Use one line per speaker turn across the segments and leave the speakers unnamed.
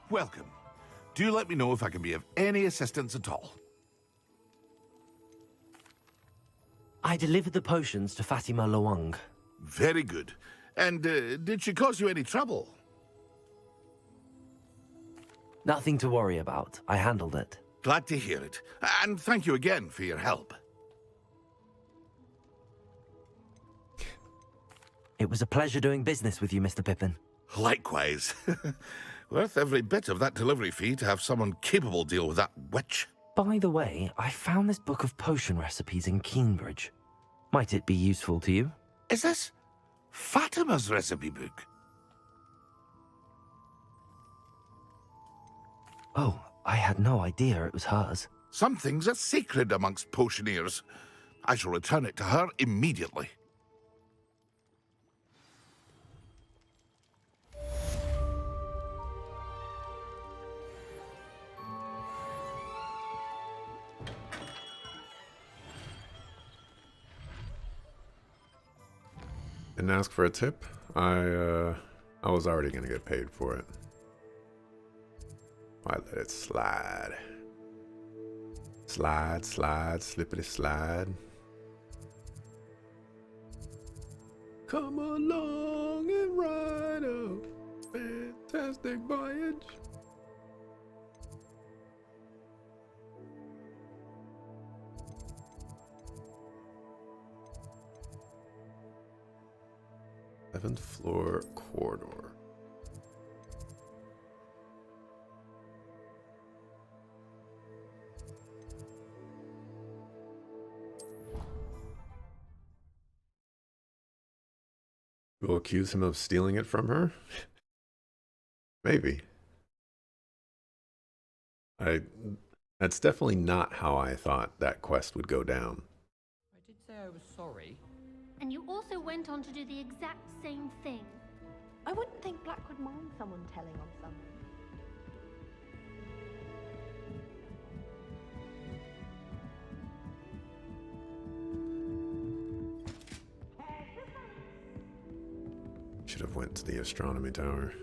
Welcome. Do let me know if I can be of any assistance at all.
I delivered the potions to Fatima Lawang.
Very good. And did she cause you any trouble?
Nothing to worry about. I handled it.
Glad to hear it. And thank you again for your help.
It was a pleasure doing business with you, Mr. Pippin.
Likewise. Worth every bit of that delivery fee to have someone capable deal with that witch.
By the way, I found this book of potion recipes in Cambridge. Might it be useful to you?
Is this Fatima's recipe book?
Oh, I had no idea it was hers.
Some things are sacred amongst potioneers. I shall return it to her immediately.
Didn't ask for a tip. I was already gonna get paid for it. I let it slide. Slide, slide, slippity slide. Come along and ride a fantastic voyage. Seventh floor corridor. We'll accuse him of stealing it from her? Maybe. That's definitely not how I thought that quest would go down.
I did say I was sorry.
And you also went on to do the exact same thing.
I wouldn't think Black would mind someone telling on someone.
Should have went to the astronomy tower.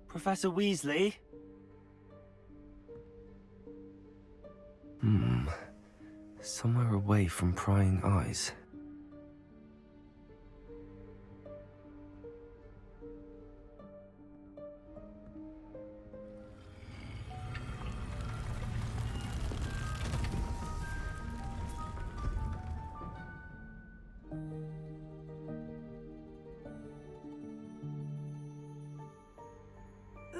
Professor Weasley? Somewhere away from prying eyes.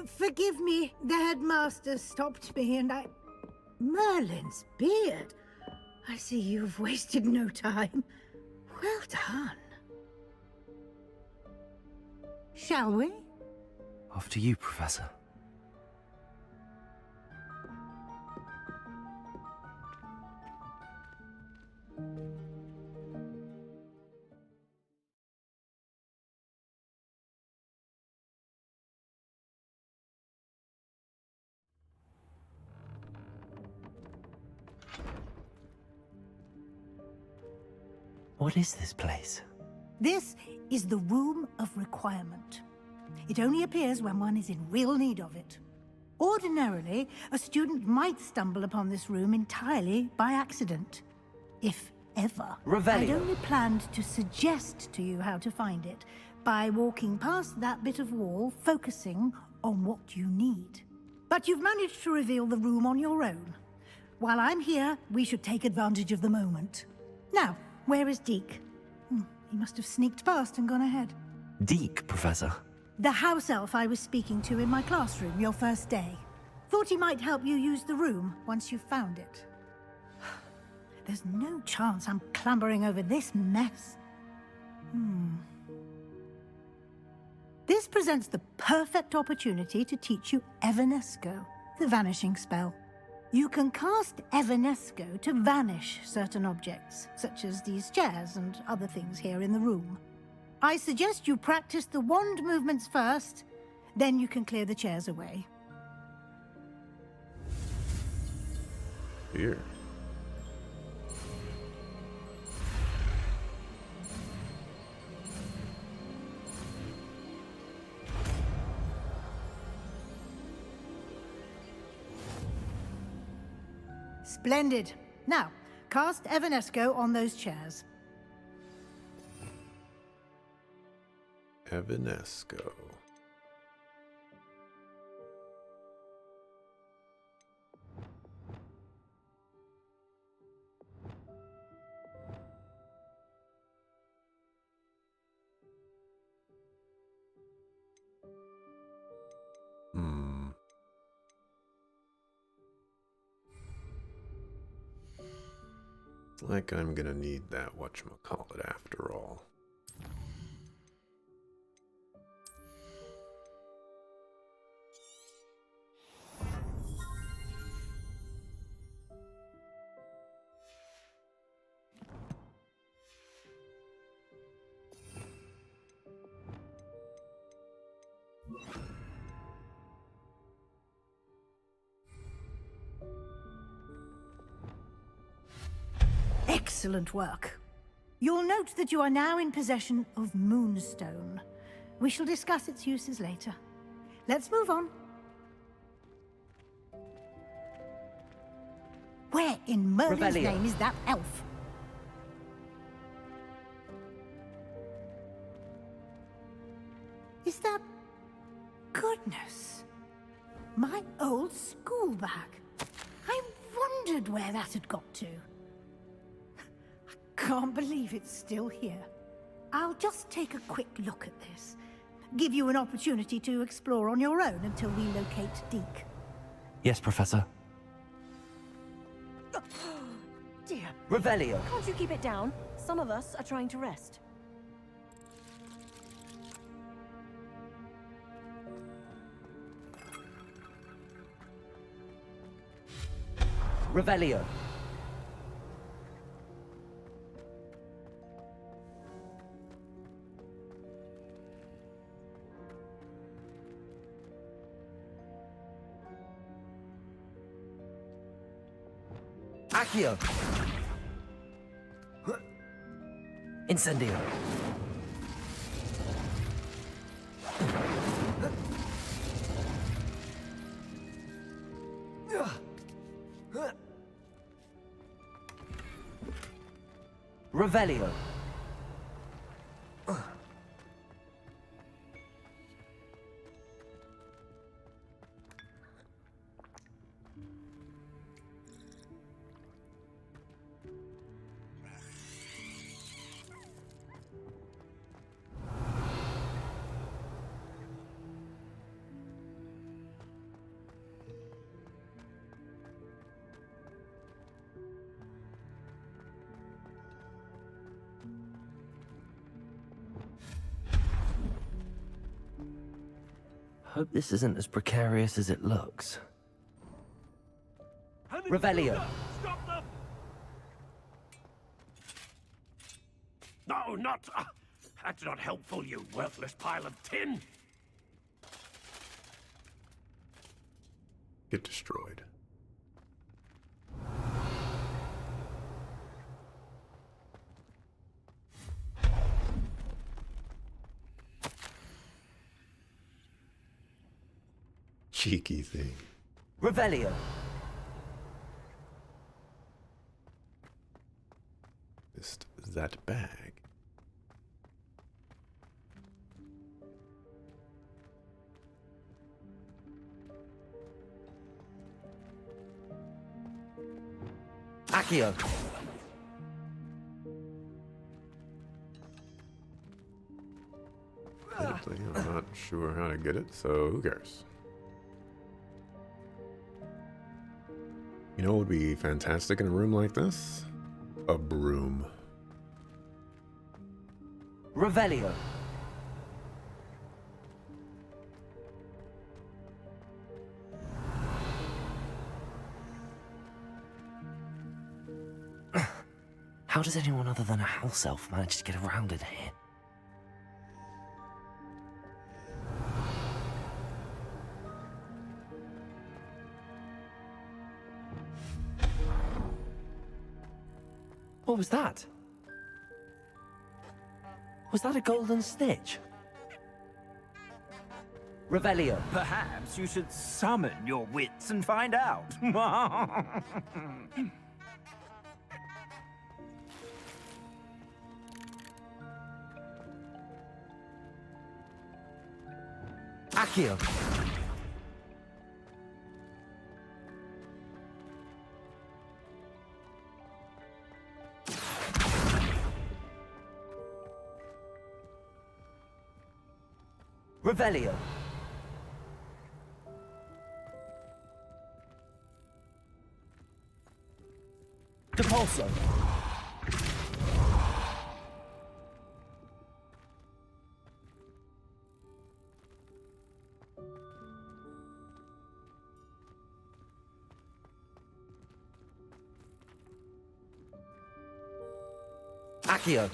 Forgive me, the headmaster stopped me and I... Merlin's beard. I see you've wasted no time. Well done. Shall we?
After you, Professor. What is this place?
This is the Room of Requirement. It only appears when one is in real need of it. Ordinarily, a student might stumble upon this room entirely by accident. If ever.
Revelio.
I'd only planned to suggest to you how to find it by walking past that bit of wall, focusing on what you need. But you've managed to reveal the room on your own. While I'm here, we should take advantage of the moment. Now, where is Deke? He must have sneaked past and gone ahead.
Deke, Professor.
The house elf I was speaking to in my classroom your first day. Thought he might help you use the room once you found it. There's no chance I'm clambering over this mess. This presents the perfect opportunity to teach you Evanesco, the vanishing spell. You can cast Evanesco to vanish certain objects, such as these chairs and other things here in the room. I suggest you practice the wand movements first, then you can clear the chairs away.
Here.
Splendid. Now, cast Evanesco on those chairs.
Evanesco. It's like I'm gonna need that whatchamacallit after all.
Excellent work. You'll note that you are now in possession of Moonstone. We shall discuss its uses later. Let's move on. Where in Merlin's
Revelio.
name is that elf? Is that... Goodness. My old school bag. I wondered where that had got to. Can't believe it's still here. I'll just take a quick look at this. Give you an opportunity to explore on your own until we locate Deke.
Yes, Professor.
Dear,
Revelio.
can't you keep it down? Some of us are trying to rest.
Revelio. Accio. Incendio. Revelio. Hope this isn't as precarious as it looks. Revelio.
Stop them! No, not... that's not helpful, you worthless pile of tin!
Get destroyed. Cheeky thing.
Revelio.
Just that bag.
Accio.
Actually, I'm not sure how to get it, so who cares? You know what would be fantastic in a room like this? A broom.
Revelio. How does anyone other than a house elf manage to get around in here? What was that? Was that a golden stitch? Revelio.
Perhaps you should summon your wits and find out.
Accio. Revelio. Depulso. Accio.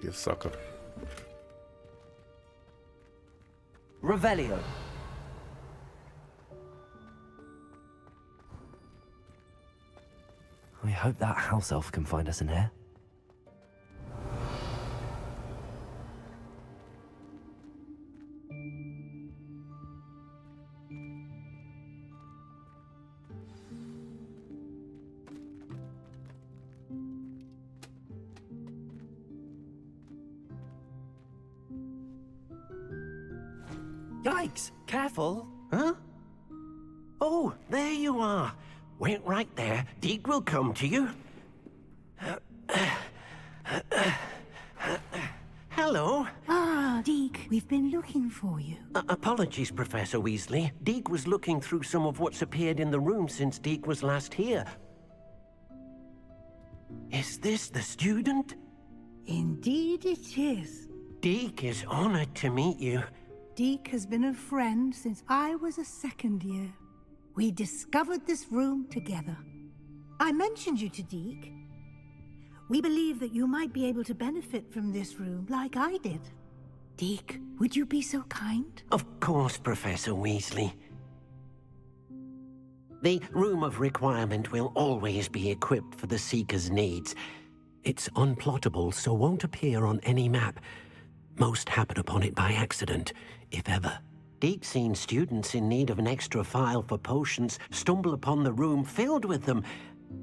You sucker.
Revelio. I hope that house elf can find us in here.
Yikes! Careful! Huh? Oh, there you are. Wait right there. Deke will come to you. Hello.
Ah, Deke, we've been looking for you.
Apologies, Professor Weasley. Deke was looking through some of what's appeared in the room since Deke was last here. Is this the student?
Indeed it is.
Deke is honored to meet you.
Deke has been a friend since I was a second year. We discovered this room together. I mentioned you to Deke. We believe that you might be able to benefit from this room like I did. Deke, would you be so kind?
Of course, Professor Weasley. The Room of Requirement will always be equipped for the Seeker's needs. It's unplottable, so won't appear on any map. Most happen upon it by accident, if ever. Deke's seen students in need of an extra file for potions stumble upon the room filled with them.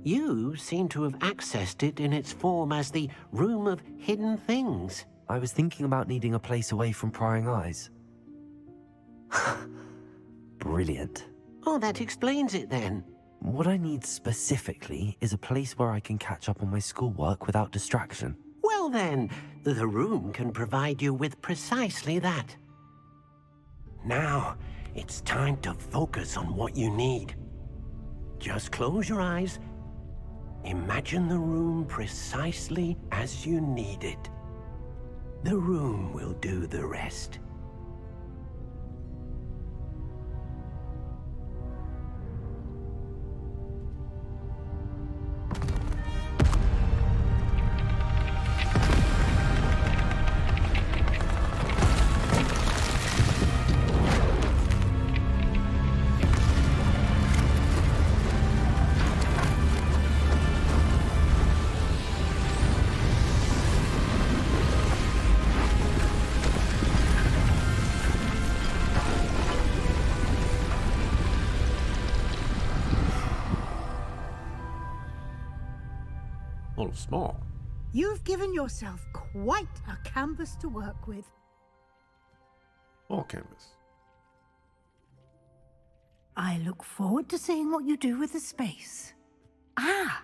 You seem to have accessed it in its form as the Room of Hidden Things.
I was thinking about needing a place away from prying eyes. Brilliant.
Oh, that explains it then.
What I need specifically is a place where I can catch up on my schoolwork without distraction.
Well then, the room can provide you with precisely that. Now, it's time to focus on what you need. Just close your eyes. Imagine the room precisely as you need it. The room will do the rest.
A little small.
You've given yourself quite a canvas to work with.
All canvas.
I look forward to seeing what you do with the space. Ah,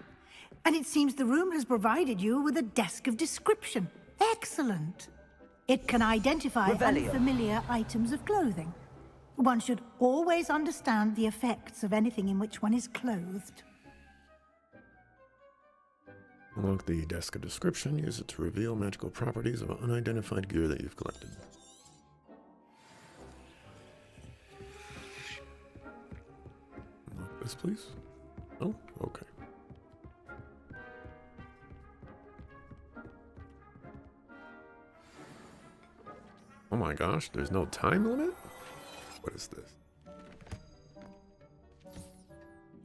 and it seems the room has provided you with a desk of description. Excellent. It can identify
Revelio.
unfamiliar items of clothing. One should always understand the effects of anything in which one is clothed.
Unlock the desk of description. Use it to reveal magical properties of unidentified gear that you've collected. Unlock this, please. Oh, okay. Oh my gosh, there's no time limit? What is this?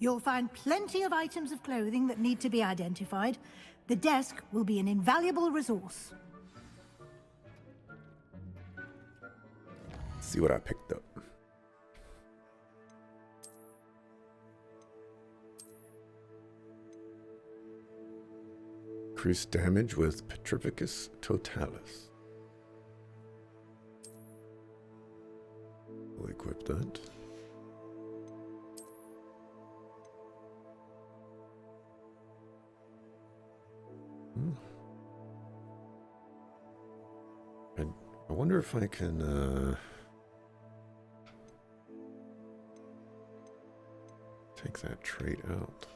You'll find plenty of items of clothing that need to be identified. The desk will be an invaluable resource.
Let's see what I picked up. Increased damage with Petrificus Totalis. We'll equip that. I wonder if I can take that trait out.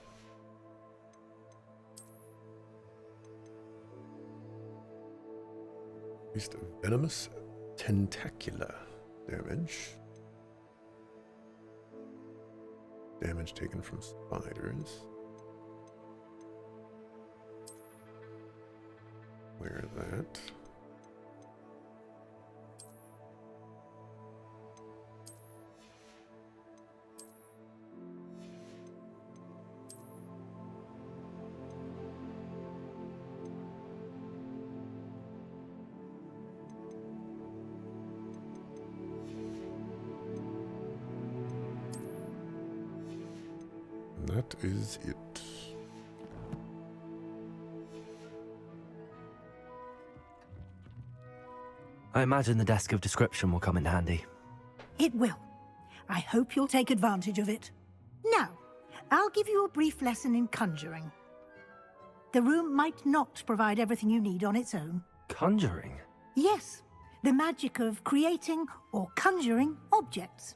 Increased venomous tentacular damage. Damage taken from spiders. Wear that. That is it.
I imagine the desk of description will come in handy.
It will. I hope you'll take advantage of it. Now, I'll give you a brief lesson in conjuring. The room might not provide everything you need on its own.
Conjuring?
Yes, the magic of creating or conjuring objects.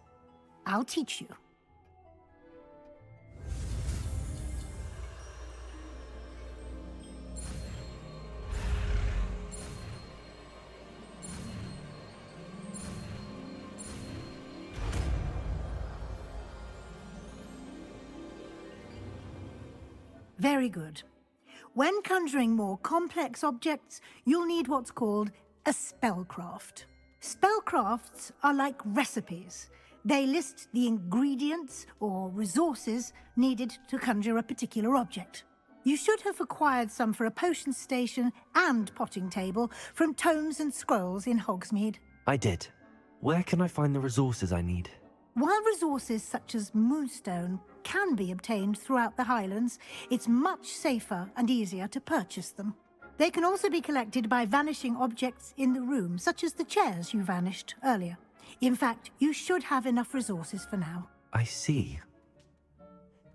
I'll teach you. Very good. When conjuring more complex objects, you'll need what's called a spellcraft. Spellcrafts are like recipes. They list the ingredients or resources needed to conjure a particular object. You should have acquired some for a potion station and potting table from tomes and scrolls in Hogsmeade.
I did. Where can I find the resources I need?
While resources such as moonstone can be obtained throughout the Highlands, it's much safer and easier to purchase them. They can also be collected by vanishing objects in the room, such as the chairs you vanished earlier. In fact, you should have enough resources for now.
I see.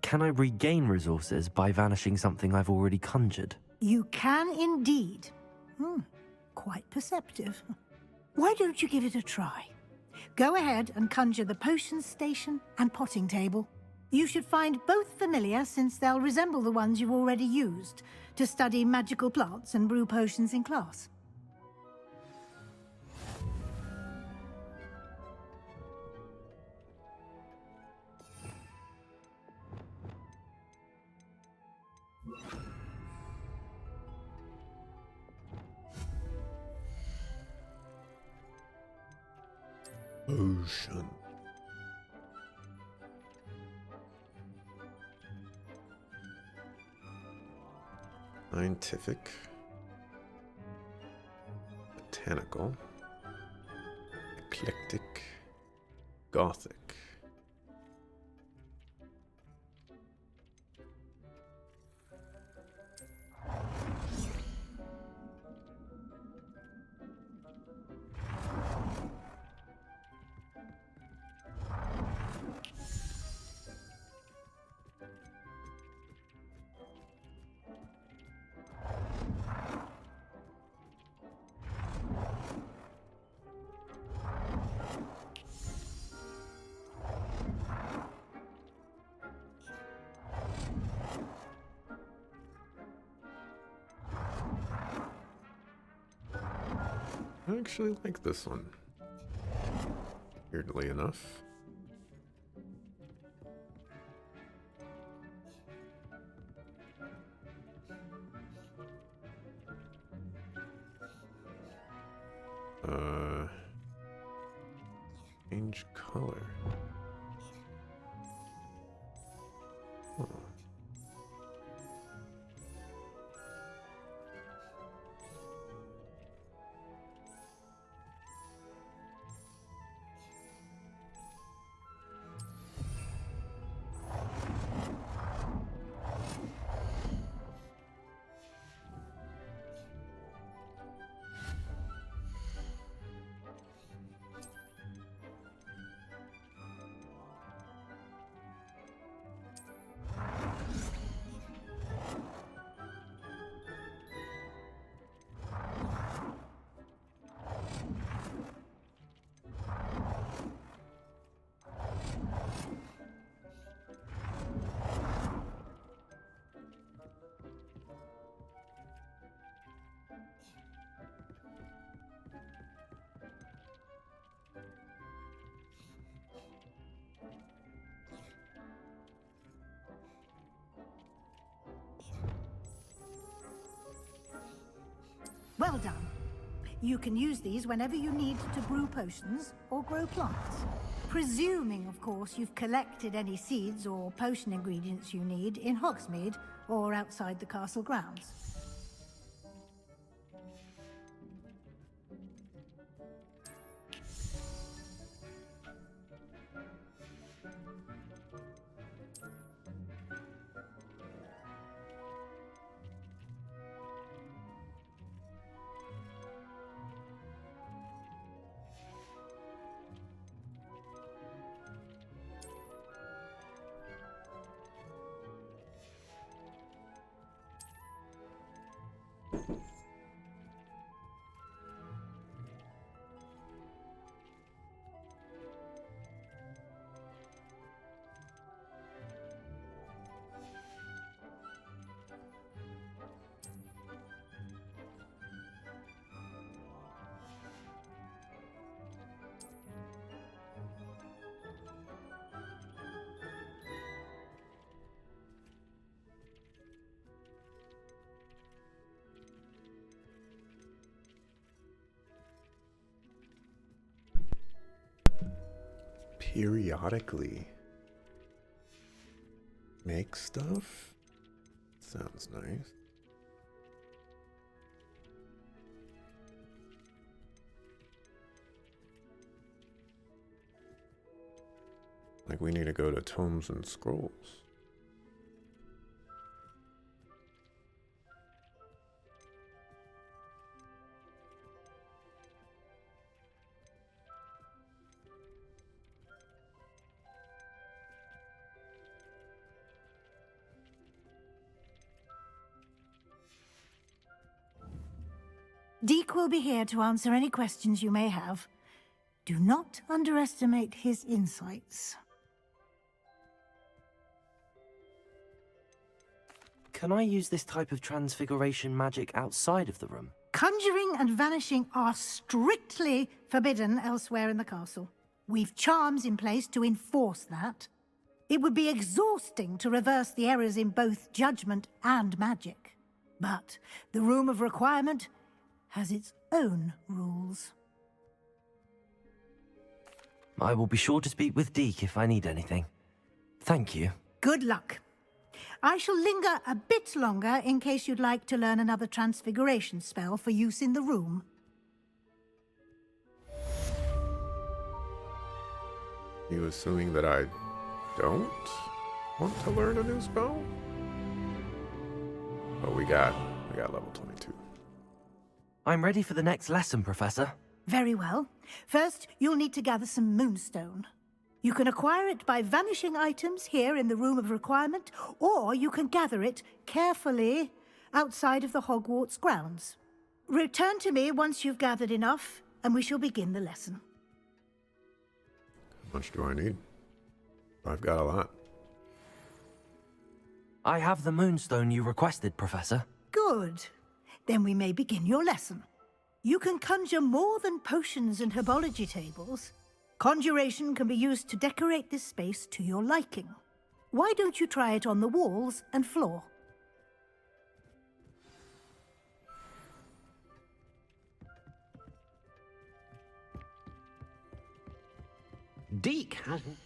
Can I regain resources by vanishing something I've already conjured?
You can indeed. Quite perceptive. Why don't you give it a try? Go ahead and conjure the potion station and potting table. You should find both familiar, since they'll resemble the ones you've already used to study magical plants and brew potions in class.
Potion. Scientific. Botanical. Eclectic. Gothic. I actually like this one, weirdly enough. Change color.
Well done. You can use these whenever you need to brew potions or grow plants. Presuming, of course, you've collected any seeds or potion ingredients you need in Hogsmeade or outside the castle grounds.
Periodically make stuff? Sounds nice. Like we need to go to Tomes and Scrolls.
Deke will be here to answer any questions you may have. Do not underestimate his insights.
Can I use this type of transfiguration magic outside of the room?
Conjuring and vanishing are strictly forbidden elsewhere in the castle. We've charms in place to enforce that. It would be exhausting to reverse the errors in both judgment and magic. But the Room of Requirement has its own rules.
I will be sure to speak with Deke if I need anything. Thank you.
Good luck. I shall linger a bit longer in case you'd like to learn another transfiguration spell for use in the room.
You assuming that I don't want to learn a new spell? Oh, we got level 22.
I'm ready for the next lesson, Professor.
Very well. First, you'll need to gather some moonstone. You can acquire it by vanishing items here in the Room of Requirement, or you can gather it carefully outside of the Hogwarts grounds. Return to me once you've gathered enough, and we shall begin the lesson.
How much do I need? I've got a lot.
I have the moonstone you requested, Professor.
Good. Then we may begin your lesson. You can conjure more than potions and herbology tables. Conjuration can be used to decorate this space to your liking. Why don't you try it on the walls and floor?
Deke hasn't.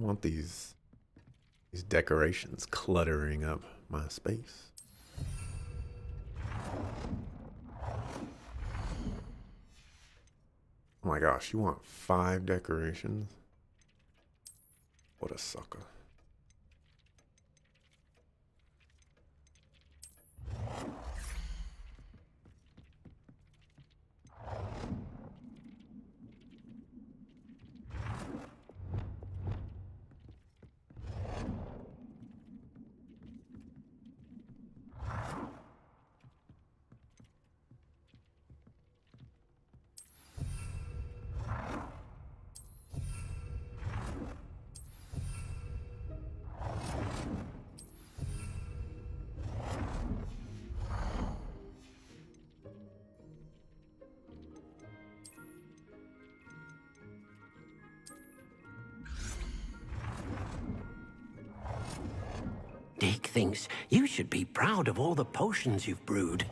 want these decorations cluttering up my space. Oh my gosh, you want 5 decorations? What a sucker.
Dick thinks you should be proud of all the potions you've brewed.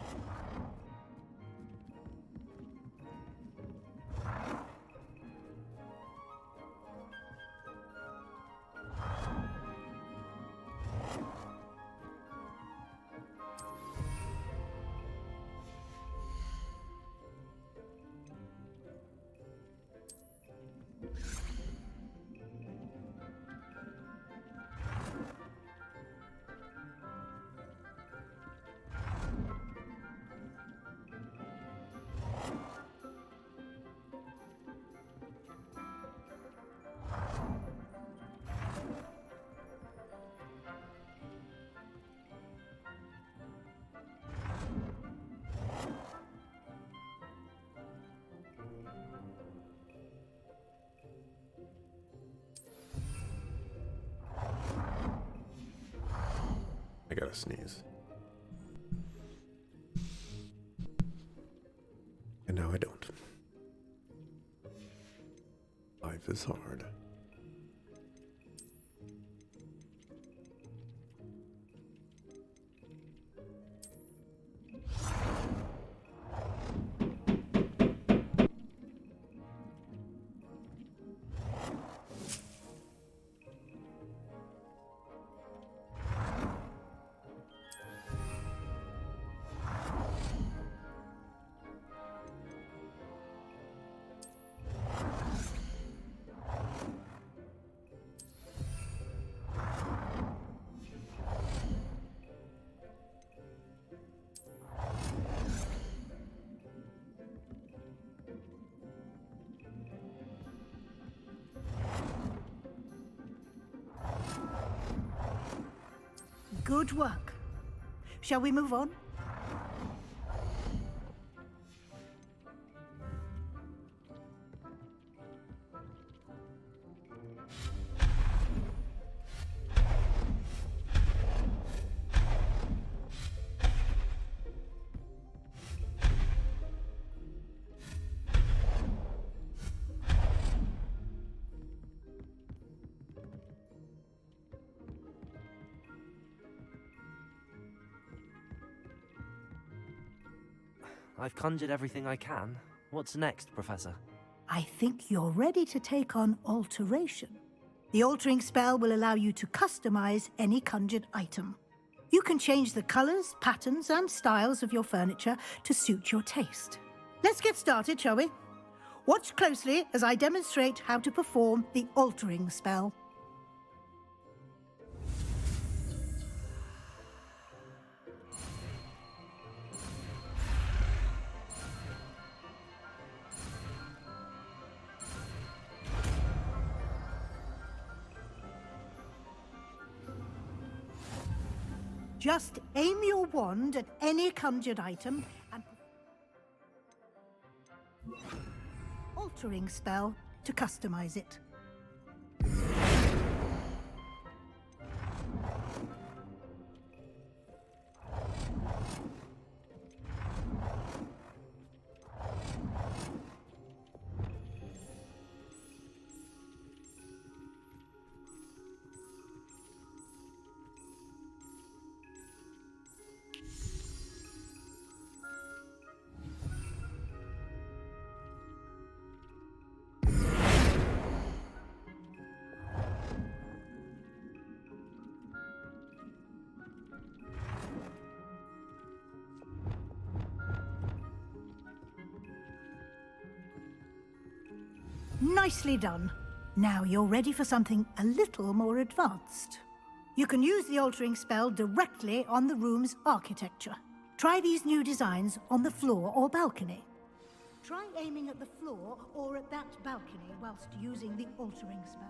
I gotta sneeze. And now I don't. Life is hard.
Good work. Shall we move on?
I've conjured everything I can. What's next, Professor?
I think you're ready to take on alteration. The altering spell will allow you to customize any conjured item. You can change the colors, patterns, and styles of your furniture to suit your taste. Let's get started, shall we? Watch closely as I demonstrate how to perform the altering spell. Just aim your wand at any conjured item and altering spell to customize it. Nicely done. Now you're ready for something a little more advanced. You can use the altering spell directly on the room's architecture. Try these new designs on the floor or balcony. Try aiming at the floor or at that balcony whilst using the altering spell.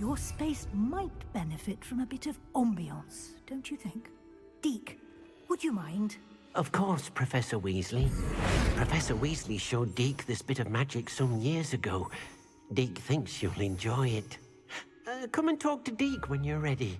Your space might benefit from a bit of ambiance, don't you think? Deke, would you mind?
Of course, Professor Weasley. Professor Weasley showed Deke this bit of magic some years ago. Deke thinks you'll enjoy it. Come and talk to Deke when you're ready.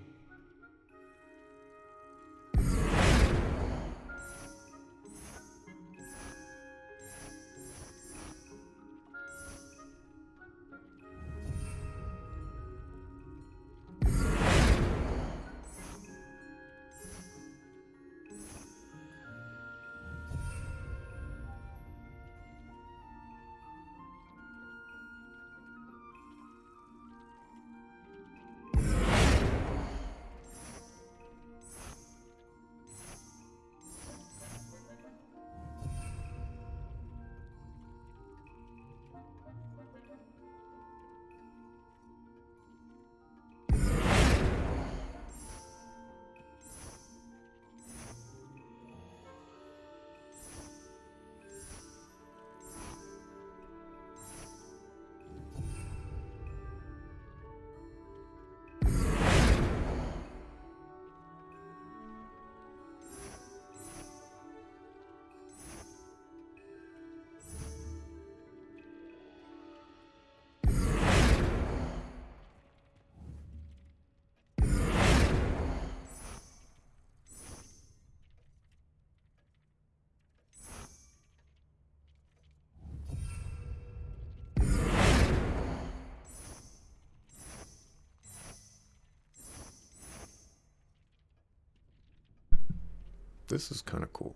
This is kind of cool.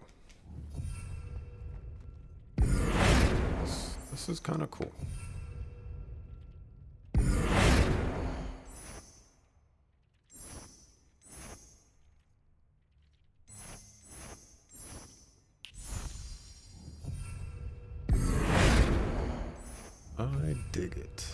This is kind of cool. I dig it.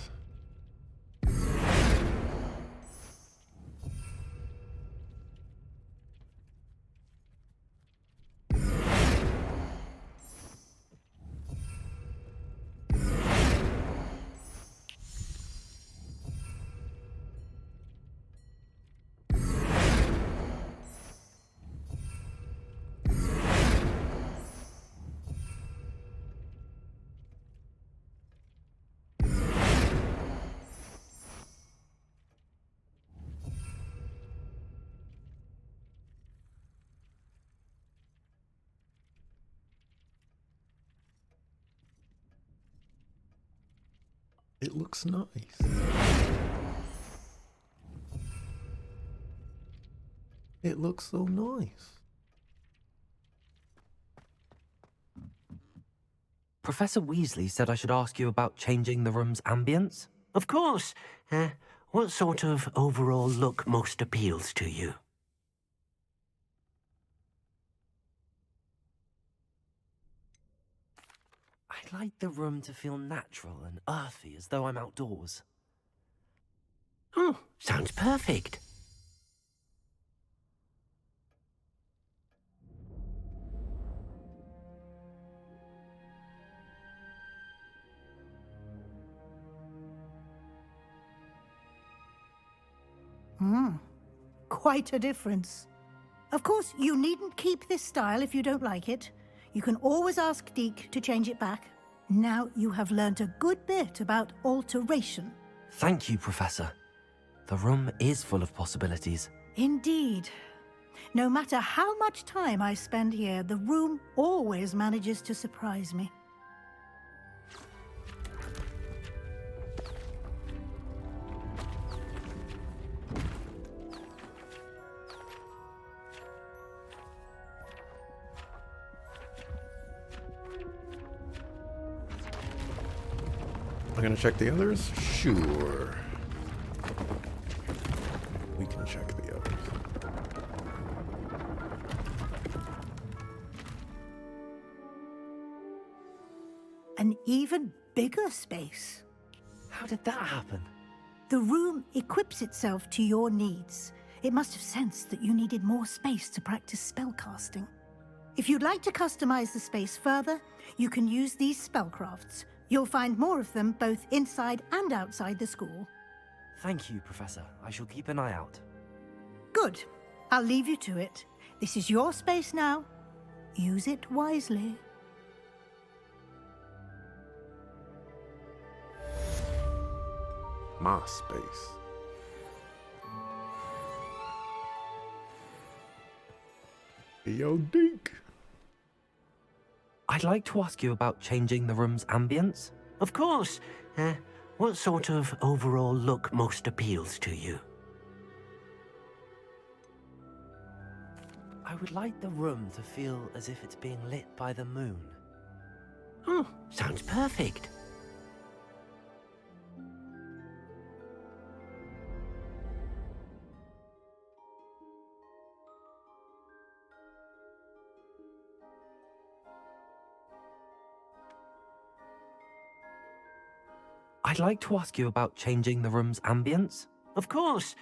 It looks nice. It looks so nice.
Professor Weasley said I should ask you about changing the room's ambience.
Of course. What sort of overall look most appeals to you?
I'd like the room to feel natural and earthy, as though I'm outdoors.
Oh, sounds perfect.
Quite a difference. Of course, you needn't keep this style if you don't like it. You can always ask Deke to change it back. Now you have learnt a good bit about alteration.
Thank you, Professor. The room is full of possibilities.
Indeed. No matter how much time I spend here, the room always manages to surprise me.
gonna check the others? Sure. We can check the others.
An even bigger space.
How did that happen?
The room equips itself to your needs. It must have sensed that you needed more space to practice spellcasting. If you'd like to customize the space further, you can use these spellcrafts. You'll find more of them both inside and outside the school.
Thank you, Professor. I shall keep an eye out.
Good. I'll leave you to it. This is your space now. Use it wisely.
My space. Yo, Deke.
I'd like to ask you about changing the room's ambience.
Of course. What sort of overall look most appeals to you?
I would like the room to feel as if it's being lit by the moon.
Oh, sounds perfect.
I'd like to ask you about changing the room's ambience.
Of course.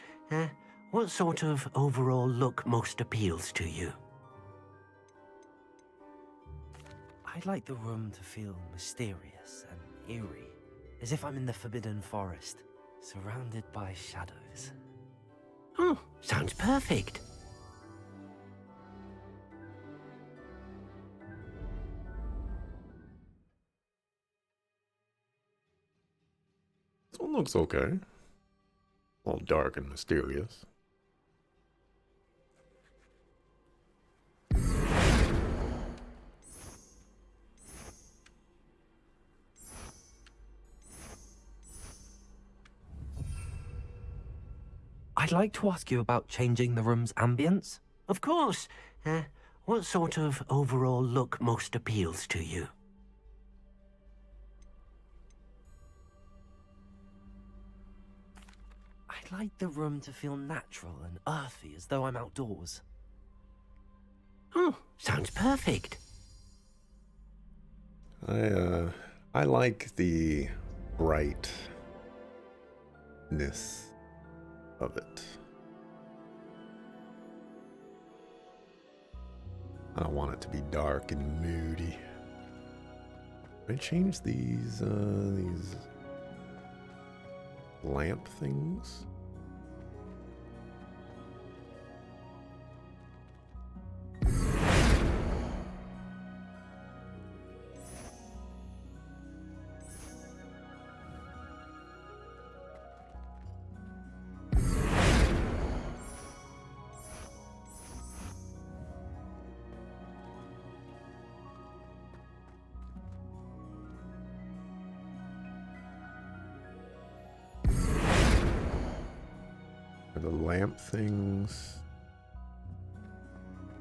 What sort of overall look most appeals to you?
I'd like the room to feel mysterious and eerie, as if I'm in the Forbidden Forest, surrounded by shadows.
Oh, sounds perfect.
This one looks okay. All dark and mysterious.
I'd like to ask you about changing the room's ambience.
Of course. What sort of overall look most appeals to you?
I'd like the room to feel natural and earthy, as though I'm outdoors.
Oh, sounds perfect.
I like the brightness of it. I don't want it to be dark and moody. Can I change these lamp things? Are the lamp things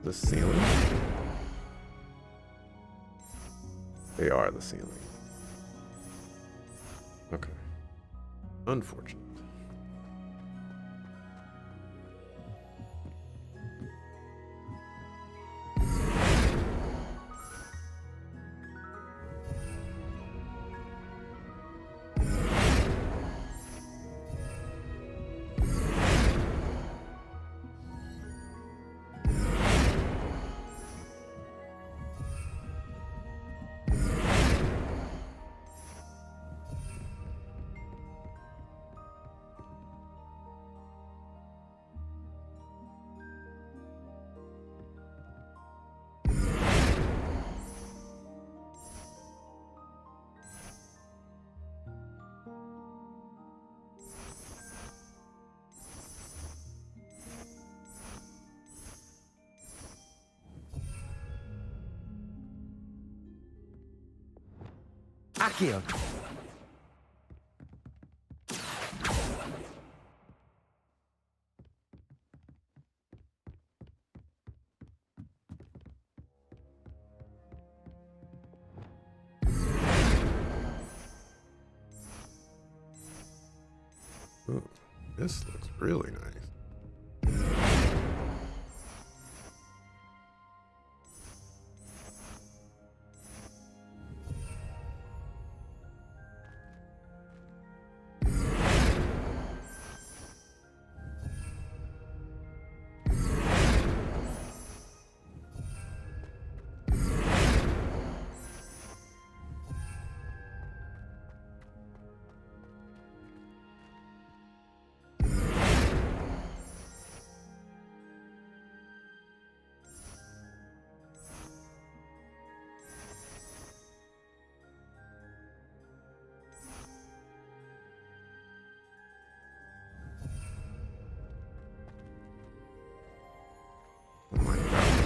the ceiling? They are the ceiling. Okay. Unfortunate.
Accio!
This looks really nice. Oh my god.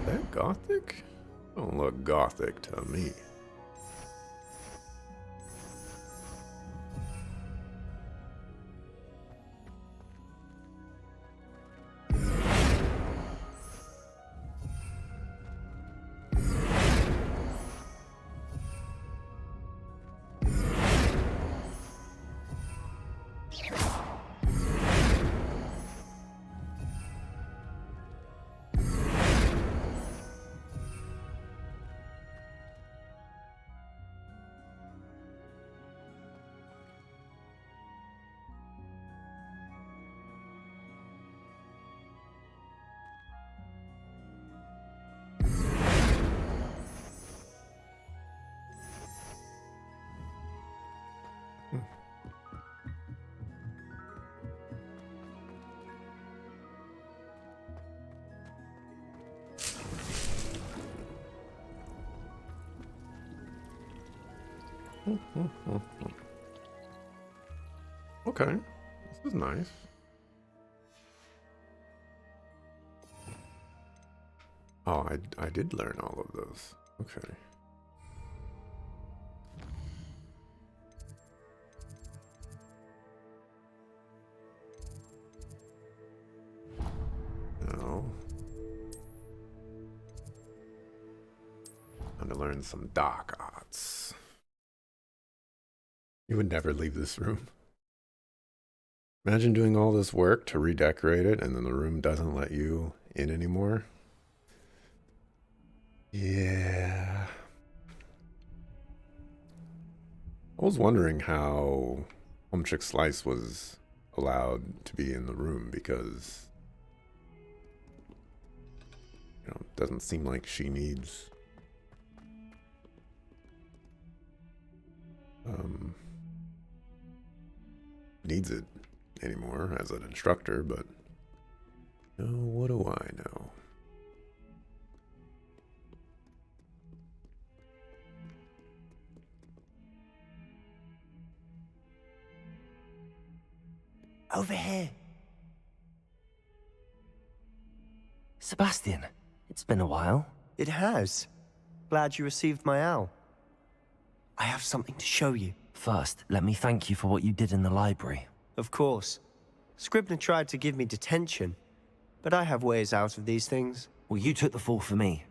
That gothic? Don't look gothic to me. Okay, this is nice. Oh, I did learn all of this. Okay. Now, time to learn some dark arts. You would never leave this room. Imagine doing all this work to redecorate it and then the room doesn't let you in anymore. Yeah. I was wondering how Home Chick Slice was allowed to be in the room because, you know, it doesn't seem like she needs it anymore as an instructor, but oh, what do I know?
Over here. Sebastian, it's been a while.
It has. Glad you received my owl. I have something to show you.
First, let me thank you for what you did in the library.
Of course. Scribner tried to give me detention, but I have ways out of these things.
Well, you took the fall for me,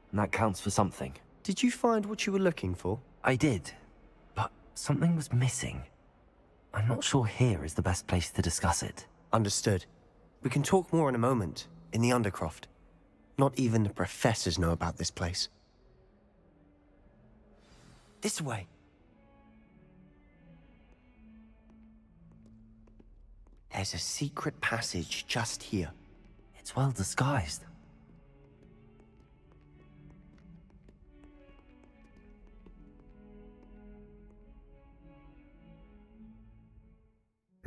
and that counts for something.
Did you find what you were looking for?
I did, but something was missing. I'm not sure here is the best place to discuss it.
Understood. We can talk more in a moment, in the Undercroft. Not even the professors know about this place. This way. There's a secret passage just here.
It's well disguised.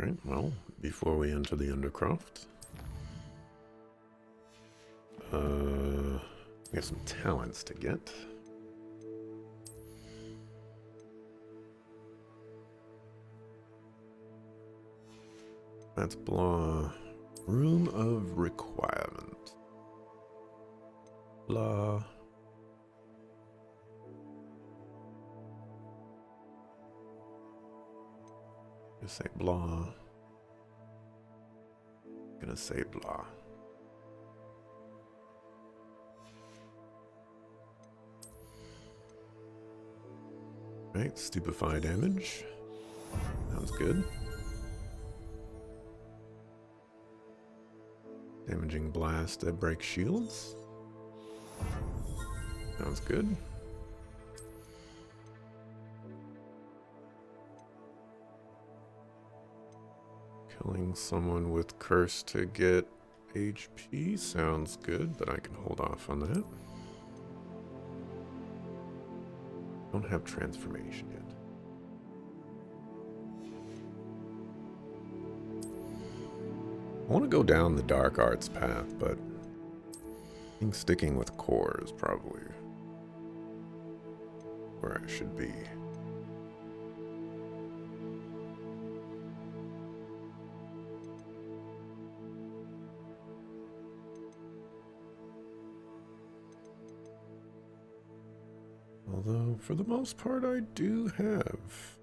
Alright, well, before we enter the Undercroft, we have some talents to get. That's blah. Room of Requirement. Blah. Just say blah. Gonna say blah. Right, stupefy damage. Sounds good. Damaging blast that breaks shields. Sounds good. Killing someone with curse to get HP sounds good, but I can hold off on that. Don't have transformation yet. I want to go down the dark arts path, but I think sticking with core is probably where I should be. Although, for the most part, I do have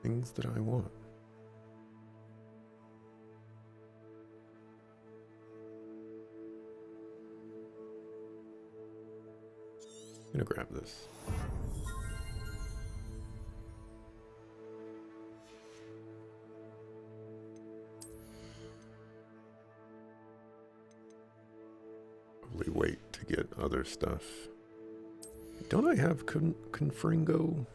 things that I want. I'm gonna grab this. Probably wait to get other stuff. Don't I have Confringo?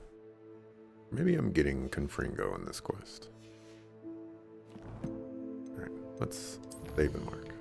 Maybe I'm getting Confringo in this quest. Alright, let's save and mark.